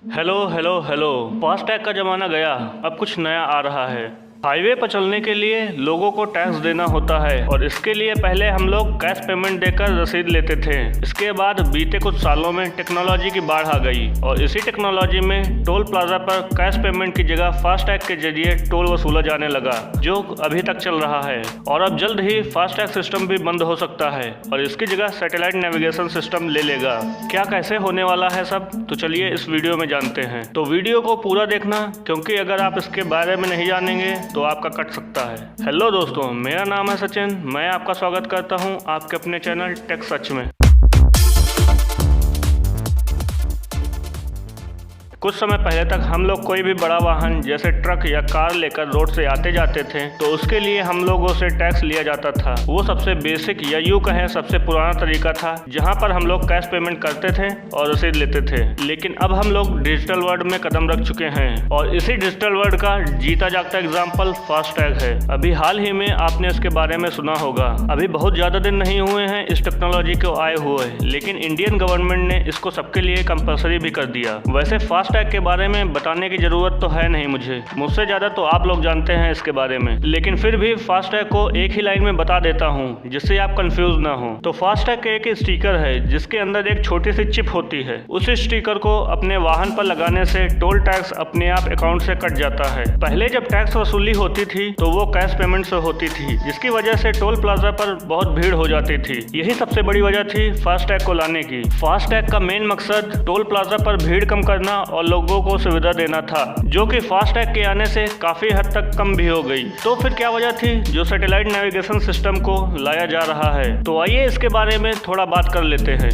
Hello hello hello. FASTag का ज़माना गया, अब कुछ नया आ रहा है। हाईवे पर चलने के लिए लोगों को टैक्स देना होता है और इसके लिए पहले हम लोग कैश पेमेंट देकर रसीद लेते थे। इसके बाद बीते कुछ सालों में टेक्नोलॉजी की बाढ़ आ गई और इसी टेक्नोलॉजी में टोल प्लाजा पर कैश पेमेंट की जगह फास्टैग के जरिए टोल वसूला जाने लगा, जो अभी तक चल रहा है। और अब जल्द ही फास्टैग सिस्टम भी बंद हो सकता है और इसकी जगह सैटेलाइट नेविगेशन सिस्टम ले लेगा। क्या कैसे होने वाला है सब, तो चलिए इस वीडियो में जानते हैं। तो वीडियो को पूरा देखना, क्योंकि अगर आप इसके बारे में नहीं जानेंगे तो आपका कट सकता है। हेलो दोस्तों, मेरा नाम है सचिन। मैं आपका स्वागत करता हूं आपके अपने चैनल टेक सच में। कुछ समय पहले तक हम लोग कोई भी बड़ा वाहन जैसे ट्रक या कार लेकर रोड से आते जाते थे तो उसके लिए हम लोगों से टैक्स लिया जाता था। वो सबसे बेसिक या यूँ कहें सबसे पुराना तरीका था, जहाँ पर हम लोग कैश पेमेंट करते थे और रसीद लेते थे। लेकिन अब हम लोग डिजिटल वर्ल्ड में कदम रख चुके हैं और इसी डिजिटल वर्ल्ड का जीता जागता एग्जाम्पल फास्टैग है। अभी हाल ही में आपने इसके बारे में सुना होगा। अभी बहुत ज़्यादा दिन नहीं हुए हैं इस टेक्नोलॉजी को आए हुए, लेकिन इंडियन गवर्नमेंट ने इसको सबके लिए कंपलसरी भी कर दिया। वैसे फास्टैग के बारे में बताने की जरूरत तो है नहीं मुझसे ज़्यादा तो आप लोग जानते हैं इसके बारे में, लेकिन फिर भी फास्टैग को एक ही लाइन में बता देता हूँ जिससे आप कंफ्यूज ना हो। तो फास्टैग एक स्टिकर है जिसके अंदर एक छोटी सी चिप होती है। उस स्टिकर को अपने वाहन पर लगाने से टोल टैक्स अपने आप अकाउंट से कट जाता है। पहले जब टैक्स वसूली होती थी तो वो कैश पेमेंट से होती थी, जिसकी वजह से टोल प्लाजा पर बहुत भीड़ हो जाती थी। यही सबसे बड़ी वजह थी फास्टैग को लाने की। फास्टैग का मेन मकसद टोल प्लाजा पर भीड़ कम करना और लोगों को सुविधा देना था, जो कि फास्टैग के आने से काफी हद तक कम भी हो गई। तो फिर क्या वजह थी जो सैटेलाइट नेविगेशन सिस्टम को लाया जा रहा है? तो आइए इसके बारे में थोड़ा बात कर लेते हैं।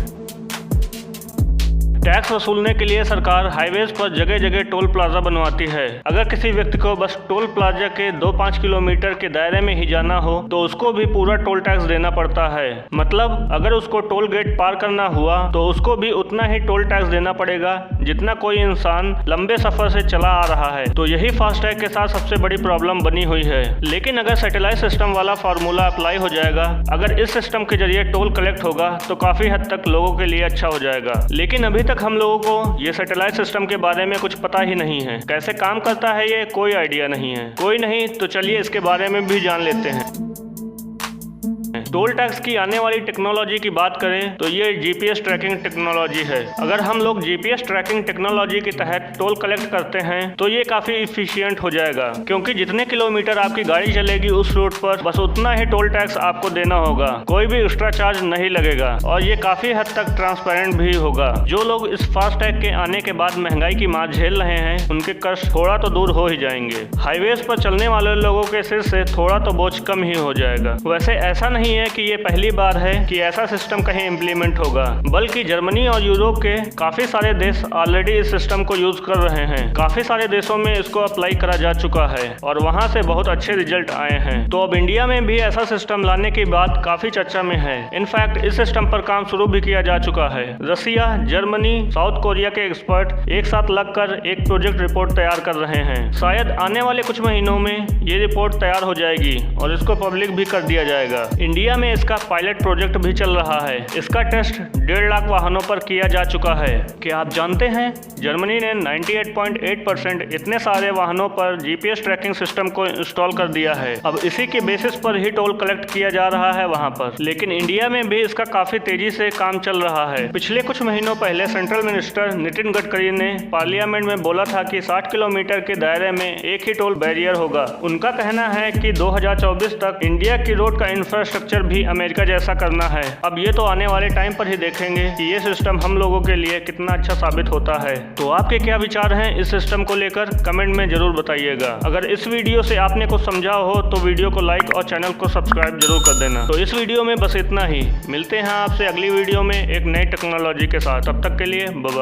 टैक्स वसूलने के लिए सरकार हाईवेज पर जगह जगह टोल प्लाजा बनवाती है। अगर किसी व्यक्ति को बस टोल प्लाजा के 2-5 किलोमीटर के दायरे में ही जाना हो तो उसको भी पूरा टोल टैक्स देना पड़ता है। मतलब अगर उसको टोल गेट पार करना हुआ तो उसको भी उतना ही टोल टैक्स देना पड़ेगा जितना कोई इंसान लंबे सफर से चला आ रहा है। तो यही फास्टैग के साथ सबसे बड़ी प्रॉब्लम बनी हुई है। लेकिन अगर सैटेलाइट सिस्टम वाला फार्मूला अप्लाई हो जाएगा, अगर इस सिस्टम के जरिए टोल कलेक्ट होगा तो काफी हद तक लोगों के लिए अच्छा हो जाएगा। लेकिन अभी हम लोगों को ये सैटेलाइट सिस्टम के बारे में कुछ पता ही नहीं है। कैसे काम करता है ये कोई आइडिया नहीं है। कोई नहीं तो चलिए इसके बारे में भी जान लेते हैं। टोल टैक्स की आने वाली टेक्नोलॉजी की बात करें तो ये जीपीएस ट्रैकिंग टेक्नोलॉजी है। अगर हम लोग जीपीएस ट्रैकिंग टेक्नोलॉजी के तहत टोल कलेक्ट करते हैं तो ये काफ़ी इफिशियंट हो जाएगा, क्योंकि जितने किलोमीटर आपकी गाड़ी चलेगी उस रूट पर बस उतना ही टोल टैक्स आपको देना होगा। कोई भी एक्स्ट्रा चार्ज नहीं लगेगा और ये काफ़ी हद तक ट्रांसपेरेंट भी होगा। जो लोग इस फास्टैग के आने के बाद महंगाई की मार झेल रहे हैं उनके कष्ट थोड़ा तो दूर हो ही जाएंगे। हाईवेज पर चलने वाले लोगों के सिर से थोड़ा तो बोझ कम ही हो जाएगा। वैसे ऐसा नहीं है कि ये पहली बार है कि ऐसा सिस्टम कहीं इम्प्लीमेंट होगा, बल्कि जर्मनी और यूरोप के काफी सारे देश ऑलरेडी इस सिस्टम को यूज कर रहे हैं। काफी सारे देशों में इसको अप्लाई करा जा चुका है और वहां से बहुत अच्छे रिजल्ट आए हैं। तो अब इंडिया में भी ऐसा सिस्टम लाने की बात काफी चर्चा में है। इनफैक्ट इस सिस्टम पर काम शुरू भी किया जा चुका है। रसिया, जर्मनी, साउथ कोरिया के एक्सपर्ट एक साथ लगकर एक प्रोजेक्ट रिपोर्ट तैयार कर रहे हैं। शायद आने वाले कुछ महीनों में ये रिपोर्ट तैयार हो जाएगी और इसको पब्लिक भी कर दिया जाएगा। इंडिया में इसका पायलट प्रोजेक्ट भी चल रहा है। इसका टेस्ट 1.5 लाख वाहनों पर किया जा चुका है। क्या आप जानते हैं जर्मनी ने 98.8% इतने सारे वाहनों पर जीपीएस ट्रैकिंग सिस्टम को इंस्टॉल कर दिया है। अब इसी के बेसिस पर ही टोल कलेक्ट किया जा रहा है वहां पर। लेकिन इंडिया में भी इसका काफी तेजी से काम चल रहा है। पिछले कुछ महीनों पहले सेंट्रल मिनिस्टर नितिन गडकरी ने पार्लियामेंट में बोला था कि 60 किलोमीटर के दायरे में एक ही टोल बैरियर होगा। उनका कहना है कि 2024 तक इंडिया की रोड का इंफ्रास्ट्रक्चर भी अमेरिका जैसा करना है। अब ये तो आने वाले टाइम पर ही देखेंगे कि ये सिस्टम हम लोगों के लिए कितना अच्छा साबित होता है। तो आपके क्या विचार हैं इस सिस्टम को लेकर, कमेंट में जरूर बताइएगा। अगर इस वीडियो से आपने कुछ समझा हो तो वीडियो को लाइक और चैनल को सब्सक्राइब जरूर कर देना। तो इस वीडियो में बस इतना ही। मिलते हैं आपसे अगली वीडियो में एक नई टेक्नोलॉजी के साथ। तब तक के लिए बाय।